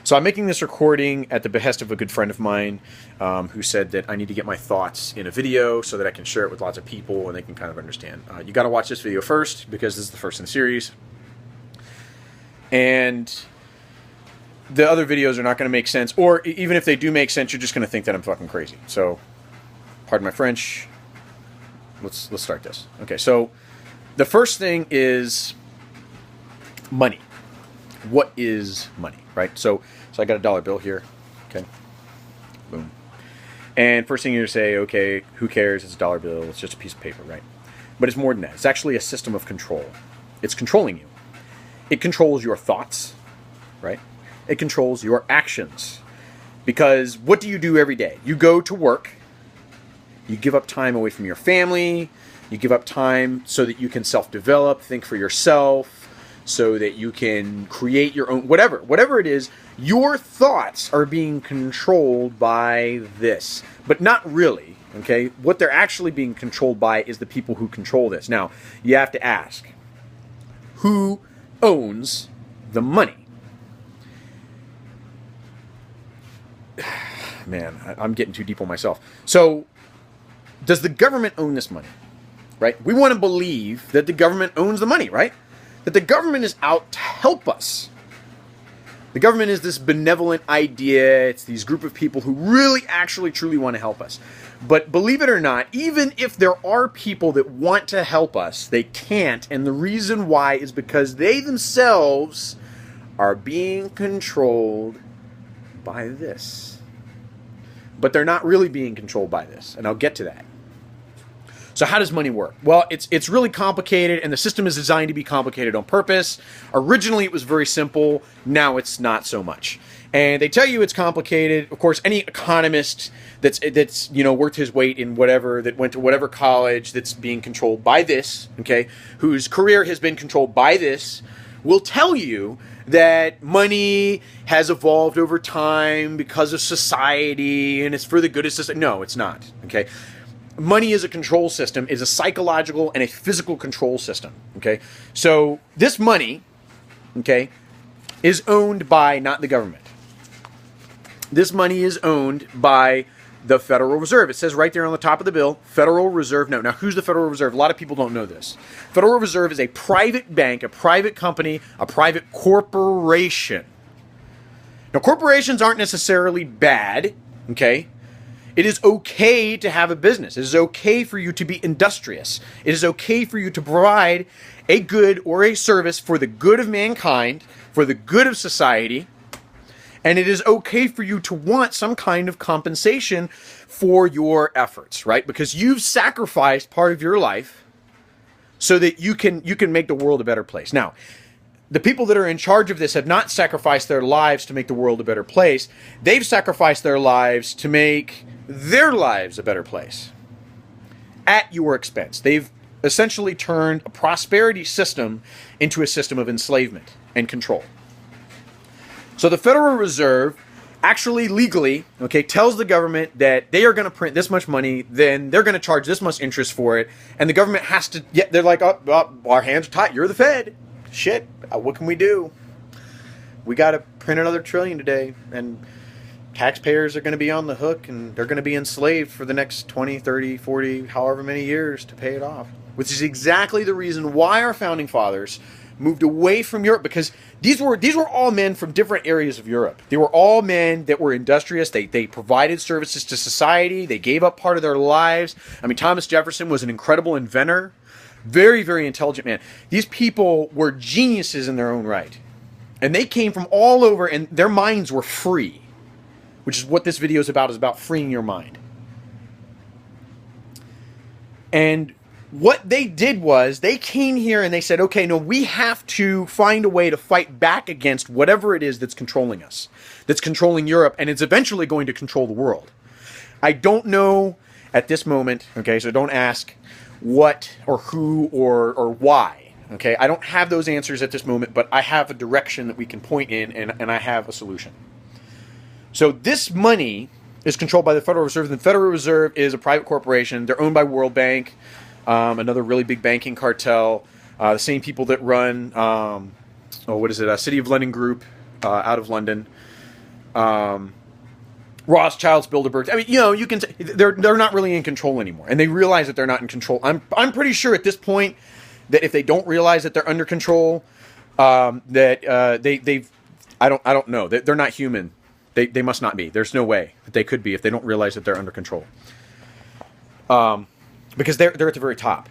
So I'm making this recording at the behest of a good friend of mine who said that I need to get my thoughts in a video so that I can share it with lots of people and they can kind of understand. You got to watch this video first because this is the first in the series. And the other videos are not going to make sense. Or even if they do make sense, you're just going to think that I'm fucking crazy. So, pardon my French. Let's start this. Okay, so the first thing is money. What is money, right? So I got a dollar bill here. Okay, boom. And first thing you're going to say, okay, who cares? It's a dollar bill. It's just a piece of paper, right? But it's more than that. It's actually a system of control. It's controlling you. It controls your thoughts, right? It controls your actions. Because what do you do every day? You go to work. You give up time away from your family. You give up time so that you can self-develop, think for yourself, so that you can create your own, whatever it is. Your thoughts are being controlled by this, but not really, okay? What they're actually being controlled by is the people who control this. Now, you have to ask, who owns the money? Man, I'm getting too deep on myself. So, does the government own this money? Right? We want to believe that the government owns the money, right? That the government is out to help us. The government is this benevolent idea. It's these group of people who really, actually, truly want to help us. But believe it or not, even if there are people that want to help us, they can't. And the reason why is because they themselves are being controlled by this. But they're not really being controlled by this. And I'll get to that. So how does money work? Well, it's really complicated, and the system is designed to be complicated on purpose. Originally, it was very simple. Now it's not so much. And they tell you it's complicated. Of course, any economist that's worth his weight in whatever, that went to whatever college, that's being controlled by this, okay, whose career has been controlled by this, will tell you that money has evolved over time because of society and it's for the good of society. No, it's not, okay? Money is a control system, is a psychological and a physical control system, okay? So this money, okay, is owned by not the government. This money is owned by the Federal Reserve. It says right there on the top of the bill, Federal Reserve Note. Now, who's the Federal Reserve? A lot of people don't know this. Federal Reserve is a private bank, a private company, a private corporation. Now, corporations aren't necessarily bad, okay? It is okay to have a business. It is okay for you to be industrious. It is okay for you to provide a good or a service for the good of mankind, for the good of society. And it is okay for you to want some kind of compensation for your efforts, right? Because you've sacrificed part of your life so that you can make the world a better place. Now, the people that are in charge of this have not sacrificed their lives to make the world a better place. They've sacrificed their lives to make their lives a better place at your expense. They've essentially turned a prosperity system into a system of enslavement and control. So the Federal Reserve actually legally, okay, tells the government that they are going to print this much money, then they're going to charge this much interest for it, and the government has to, they're like, oh, our hands are tied, you're the Fed. Shit, what can we do? We got to print another trillion today, and taxpayers are going to be on the hook, and they're going to be enslaved for the next 20, 30, 40, however many years to pay it off. Which is exactly the reason why our founding fathers moved away from Europe, because these were all men from different areas of Europe. They were all men that were industrious. They provided services to society. They gave up part of their lives. I mean, Thomas Jefferson was an incredible inventor. Very, very intelligent man. These people were geniuses in their own right. And they came from all over, and their minds were free. Which is what this video is about freeing your mind. And what they did was, they came here and they said, okay, no, we have to find a way to fight back against whatever it is that's controlling us, that's controlling Europe, and it's eventually going to control the world. I don't know at this moment, okay, so don't ask what or who or why, okay? I don't have those answers at this moment, but I have a direction that we can point in, and I have a solution. So this money is controlled by the Federal Reserve. The Federal Reserve is a private corporation. They're owned by World Bank, another really big banking cartel. The same people that run, City of London Group out of London. Rothschilds, Bilderbergs. I mean, you know, you can say they're not really in control anymore, and they realize that they're not in control. I'm pretty sure at this point that if they don't realize that they're under control, they've I don't know. They're not human. They must not be. There's no way that they could be if they don't realize that they're under control. Because they're at the very top.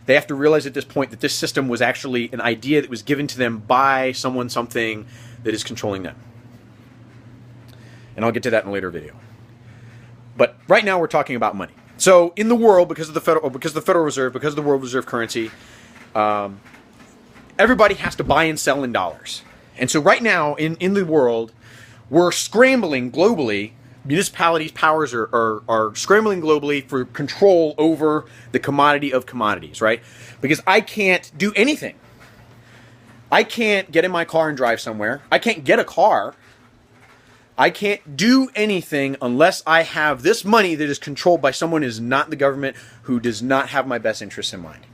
They have to realize at this point that this system was actually an idea that was given to them by someone, something that is controlling them. And I'll get to that in a later video. But right now we're talking about money. So in the world, because of the Federal Reserve, because of the world reserve currency, everybody has to buy and sell in dollars. And so right now in the world, we're scrambling globally. Municipalities, powers are scrambling globally for control over the commodity of commodities, right? Because I can't do anything. I can't get in my car and drive somewhere. I can't get a car. I can't do anything unless I have this money that is controlled by someone who is not the government, who does not have my best interests in mind.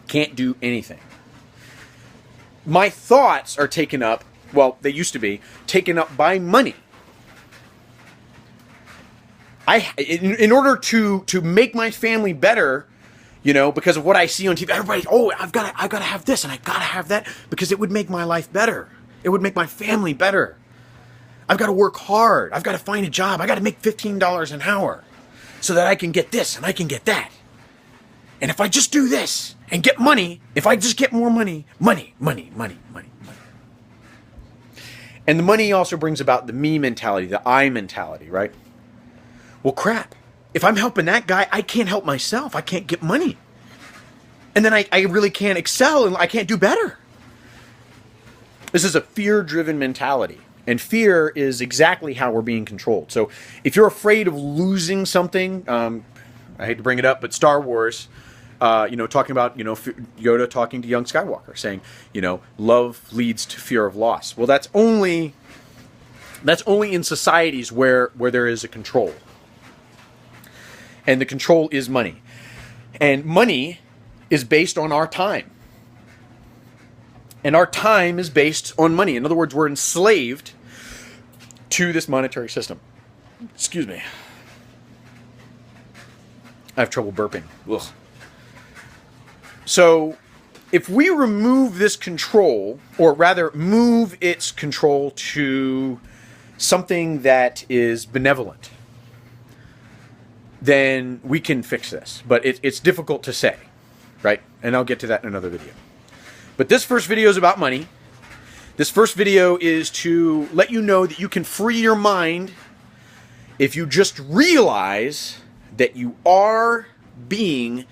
Can't do anything. My thoughts are taken up, well, they used to be, taken up by money. In order to make my family better, you know, because of what I see on TV, everybody, oh, I've got to have this and I got to have that because it would make my life better. It would make my family better. I've got to work hard. I've got to find a job. I got to make $15 an hour so that I can get this and I can get that. And if I just do this and get money, if I just get more money. And the money also brings about the me mentality, the I mentality, right? Well, crap. If I'm helping that guy, I can't help myself. I can't get money. And then I really can't excel and I can't do better. This is a fear-driven mentality. And fear is exactly how we're being controlled. So if you're afraid of losing something, I hate to bring it up, but Star Wars, talking about, Yoda talking to young Skywalker, saying, love leads to fear of loss. Well, that's only in societies where there is a control. And the control is money. And money is based on our time. And our time is based on money. In other words, we're enslaved to this monetary system. Excuse me. I have trouble burping. Ugh. So, if we remove this control, or rather move its control to something that is benevolent, then we can fix this. But it's difficult to say, right? And I'll get to that in another video. But this first video is about money. This first video is to let you know that you can free your mind if you just realize that you are being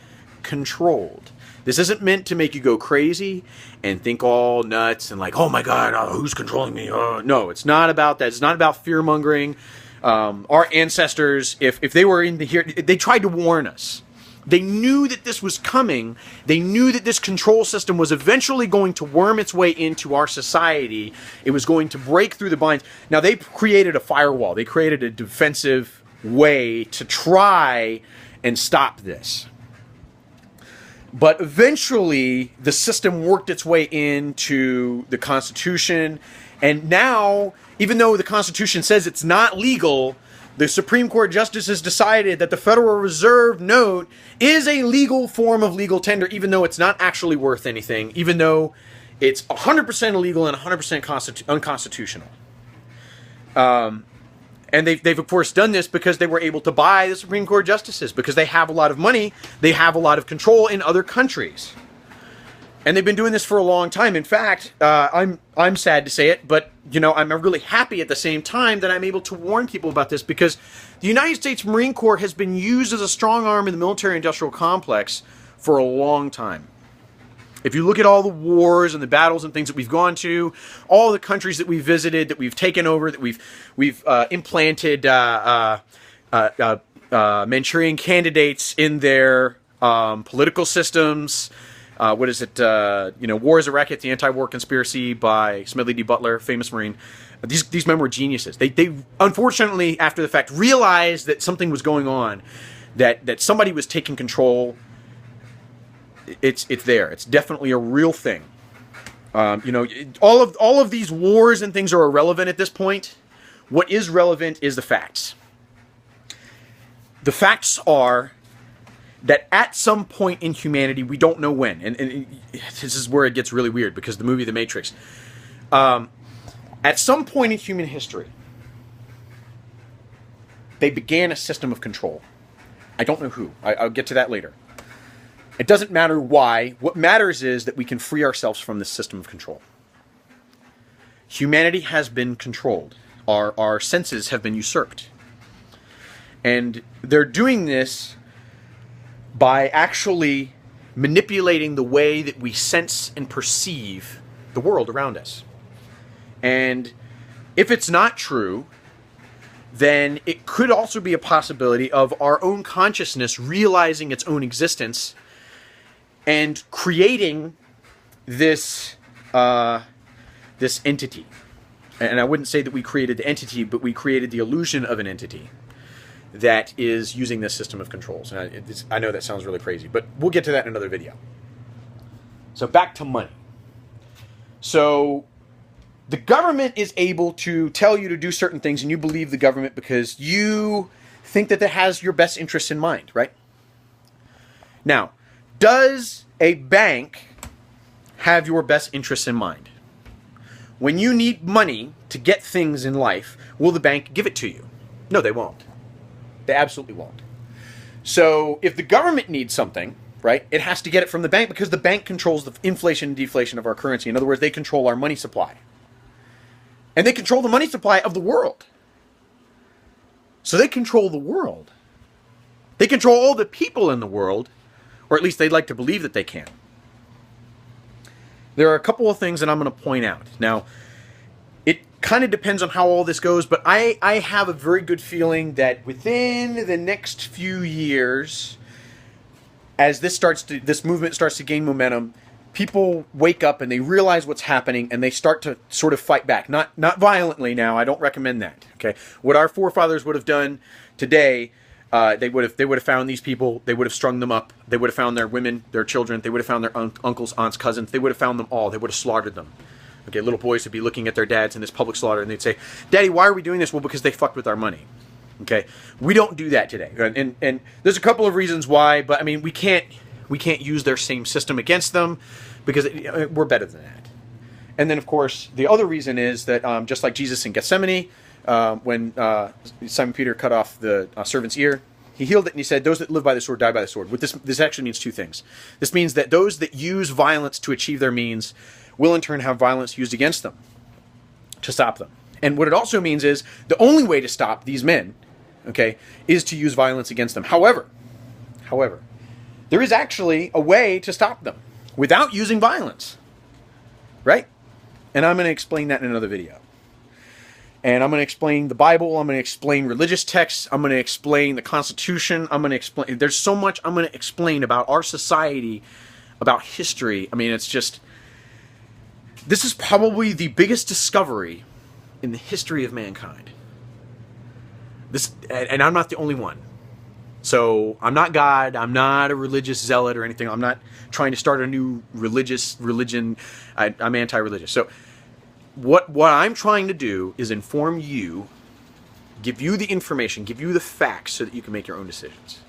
controlled. This isn't meant to make you go crazy and think all nuts and like, oh my God, who's controlling me? No, it's not about that. It's not about fear-mongering. Our ancestors, if they were in here, they tried to warn us. They knew that this was coming. They knew that this control system was eventually going to worm its way into our society. It was going to break through the binds. Now, they created a firewall. They created a defensive way to try and stop this. But eventually, the system worked its way into the Constitution. And now, even though the Constitution says it's not legal, the Supreme Court justices decided that the Federal Reserve note is a legal form of legal tender, even though it's not actually worth anything, even though it's 100% illegal and 100% unconstitutional. And they've of course done this because they were able to buy the Supreme Court justices, because they have a lot of money, they have a lot of control in other countries. And they've been doing this for a long time. In fact, I'm sad to say it, but I'm really happy at the same time that I'm able to warn people about this, because the United States Marine Corps has been used as a strong arm in the military-industrial complex for a long time. If you look at all the wars and the battles and things that we've gone to, all the countries that we've visited, that we've taken over, that we've implanted Manchurian candidates in their political systems. War is a Racket, the Anti-War Conspiracy by Smedley D. Butler, famous Marine. These men were geniuses. They unfortunately, after the fact, realized that something was going on, that somebody was taking control. It's there. It's definitely a real thing. All of these wars and things are irrelevant at this point. What is relevant is the facts. The facts are that at some point in humanity, we don't know when, and this is where it gets really weird because the movie The Matrix. At some point in human history, they began a system of control. I don't know who. I'll get to that later. It doesn't matter why. What matters is that we can free ourselves from this system of control. Humanity has been controlled. Our senses have been usurped. And they're doing this by actually manipulating the way that we sense and perceive the world around us. And if it's not true, then it could also be a possibility of our own consciousness realizing its own existence and creating this this entity. And I wouldn't say that we created the entity, but we created the illusion of an entity that is using this system of controls. And I know that sounds really crazy, but we'll get to that in another video. So back to money. So the government is able to tell you to do certain things, and you believe the government because you think that it has your best interests in mind, right? Now, does a bank have your best interests in mind? When you need money to get things in life, will the bank give it to you? No, they won't. They absolutely won't. So if the government needs something, right, it has to get it from the bank because the bank controls the inflation and deflation of our currency. In other words, they control our money supply. And they control the money supply of the world. So they control the world. They control all the people in the world, or at least they'd like to believe that they can. There are a couple of things that I'm going to point out. Now, it kind of depends on how all this goes, but I have a very good feeling that within the next few years, as this movement starts to gain momentum, people wake up and they realize what's happening and they start to sort of fight back. Not violently now. I don't recommend that. Okay, what our forefathers would have done today, they would have found these people. They would have strung them up. They would have found their women, their children. They would have found their uncles, aunts, cousins. They would have found them all. They would have slaughtered them. Okay, little boys would be looking at their dads in this public slaughter, and they'd say, "Daddy, why are we doing this?" Well, because they fucked with our money. Okay, we don't do that today, and there's a couple of reasons why, but I mean, we can't use their same system against them because we're better than that. And then, of course, the other reason is that just like Jesus in Gethsemane, when Simon Peter cut off the servant's ear, he healed it and he said, "Those that live by the sword die by the sword." What this actually means two things. This means that those that use violence to achieve their means will in turn have violence used against them to stop them. And what it also means is the only way to stop these men, okay, is to use violence against them. However, there is actually a way to stop them without using violence, right? And I'm going to explain that in another video. And I'm going to explain the Bible. I'm going to explain religious texts. I'm going to explain the Constitution. I'm going to explain. There's so much I'm going to explain about our society, about history. I mean, it's just. This is probably the biggest discovery in the history of mankind. And I'm not the only one. So I'm not God. I'm not a religious zealot or anything. I'm not trying to start a new religion. I'm anti-religious. So what I'm trying to do is inform you, give you the information, give you the facts so that you can make your own decisions.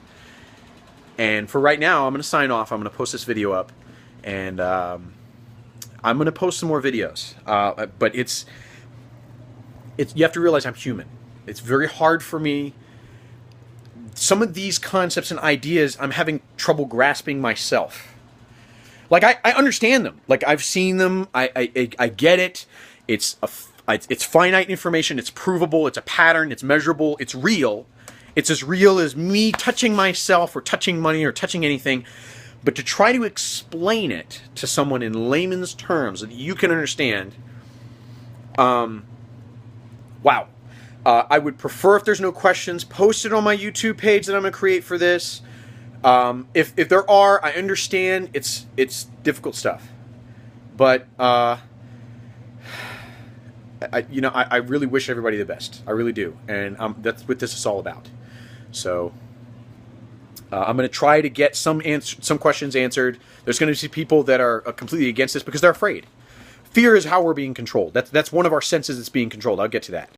And for right now, I'm going to sign off. I'm going to post this video up, and I'm going to post some more videos. But it's you have to realize I'm human. It's very hard for me. Some of these concepts and ideas I'm having trouble grasping myself. Like I understand them. Like I've seen them. I get it. It's finite information. It's provable. It's a pattern. It's measurable. It's real. It's as real as me touching myself or touching money or touching anything. But to try to explain it to someone in layman's terms that you can understand, wow. I would prefer if there's no questions, post it on my YouTube page that I'm going to create for this. If there are, I understand it's difficult stuff. But I really wish everybody the best. I really do. And that's what this is all about. So I'm going to try to get some questions answered. There's going to be people that are completely against this because they're afraid. Fear is how we're being controlled. That's one of our senses that's being controlled. I'll get to that.